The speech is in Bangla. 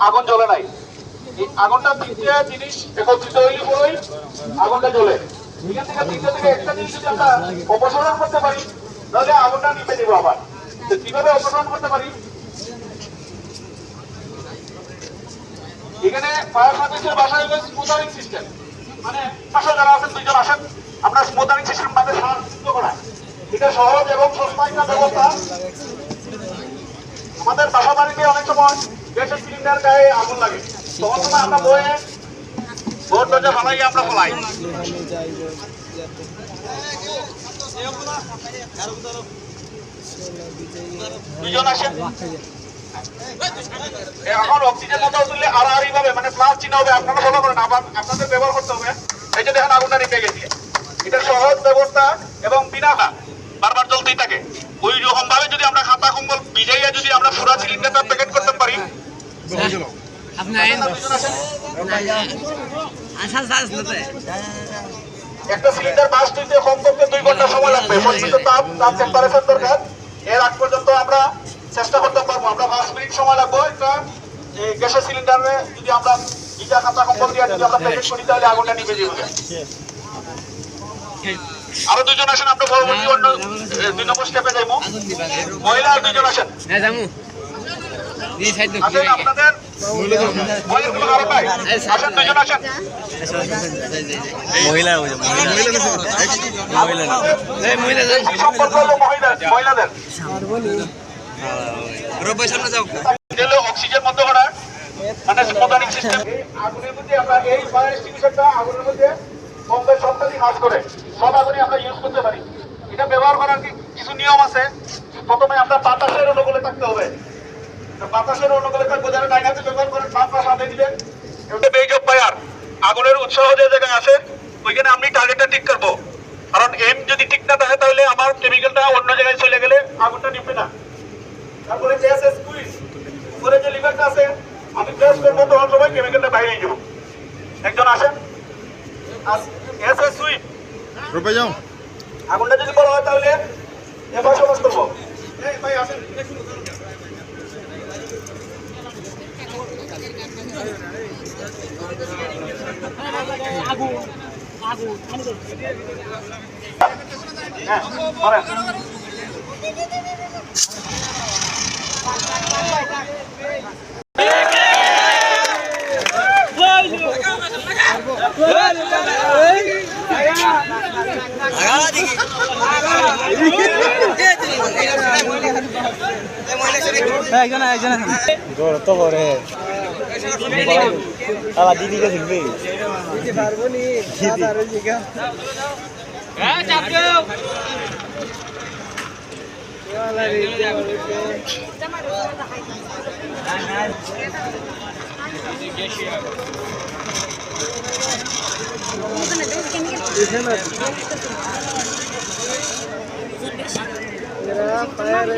আগুন জ্বলে নাই। এই আগুনটা তিনটে জিনিস একত্রিত হইলে পরেই আগুনটা জ্বলে। এখান থেকে তিনটে থেকে একটা জিনিস যদি আমরা অপসারণ করতে পারি তাহলে আগুনটা নিভে দিব। আবার কিভাবে অপসারণ করতে পারি? এখানে ফায়ার সার্ভিসের বাসায় হলো স্মুথারিং সিস্টেম, মানে পাশে যারা আছেন দুইজন আসেন, আমরা স্মুথারিং সিস্টেম মানে সাহায্য করা। এটা সহজ এবং সস্তা একটা ব্যবস্থা। আমাদের বাসা বাড়িতে অনেক সময় গ্যাসের সিলিন্ডার গায়ে আগুন লাগে, তখন সময় আমরা বয়ে ভোট দরজা ফালাই আমরা ফলাই। দুজন আসেন, এখন অক্সিজেন মতো তুললে আড়াআড়ি ভাবে মানে প্লাস চিহ্ন হবে, আপনারা ফলো করেন, আবার আপনাদের ব্যবহার করতে হবে। এই যে দেখেন আগুনটা নিভে গেছে। এটা সহজ ব্যবস্থা এবং বিনা বারবার জ্বলতেই থাকে। ওই রকম ভাবে যদি আমরা খাতা কম্বল ভিজাইয়া যদি আমরা পুরা সিলিন্ডারটা প্যাকেট করতে পারি। একটা সিলিন্ডার বাস দিতে কমপক্ষে 2 ঘন্টা সময় লাগবে। পরিচিত তাপ টেম্পারেচার দরকার। এর আগ পর্যন্ত আমরা চেষ্টা করতে পারবো। আমরা 5 মিনিট সময় লাগবে একটা গ্যাসের সিলিন্ডারে যদি আমরা ভিজা খাতা কম্বল দিয়ে যদি আমরা প্যাকেট করি তাহলে আগুনটা নিভে যাবে। আরো দুজন আসেন, আমরা পরবর্তী অন্য 2 নম্বর স্টেপে যাইবো। মহিলা আর দুজন আসেন। আসেন আপনাদের মহিলাগুলো আরো পাই। আসেন দুজন আসেন। মহিলাদের অক্সিজেন বন্ধ করা মানে স্মুথারিং সিস্টেম। আগুনের মধ্যে আমরা এই ফায়ার এক্সটিংগুইশারটা আগুনের মধ্যে কমবে সবটাই কাজ করে, সব আগুনই আমরা ইউজ করতে পারি। এটা ব্যবহার করার কিছু নিয়ম আছে। প্রথমে আমরা বাতাসের অনুকূলে থাকতে হবে। বাতাসের অনুকূলে থাকবো, যারা ডাইনাতে ব্যবহার করেন বাতাস সাথে দিবেন। এটা বেজ অফ ফায়ার, আগুনের উৎসাহ যে জায়গায় আছে ওইখানে আমি টার্গেটটা ঠিক করবো। কারণ এম যদি ঠিক না থাকে তাহলে আমার কেমিক্যালটা অন্য জায়গায় চলে গেলে আগুনটা নিভবে না। তারপরে গ্যাস স্কুইজ উপরে যে লিভারটা আছে আমি প্রেস করবো, তখন সময় কেমিক্যালটা বাইরে যাব। একজন আসেন। গ্যাস সুইপ রূপে যাও। আগুনটা যদি বড় হয় তাহলে এবার সমাজ করবো। ভাই আসেন। তো করে আবার দিদিকে শিখবে পারবো নি ফায়ার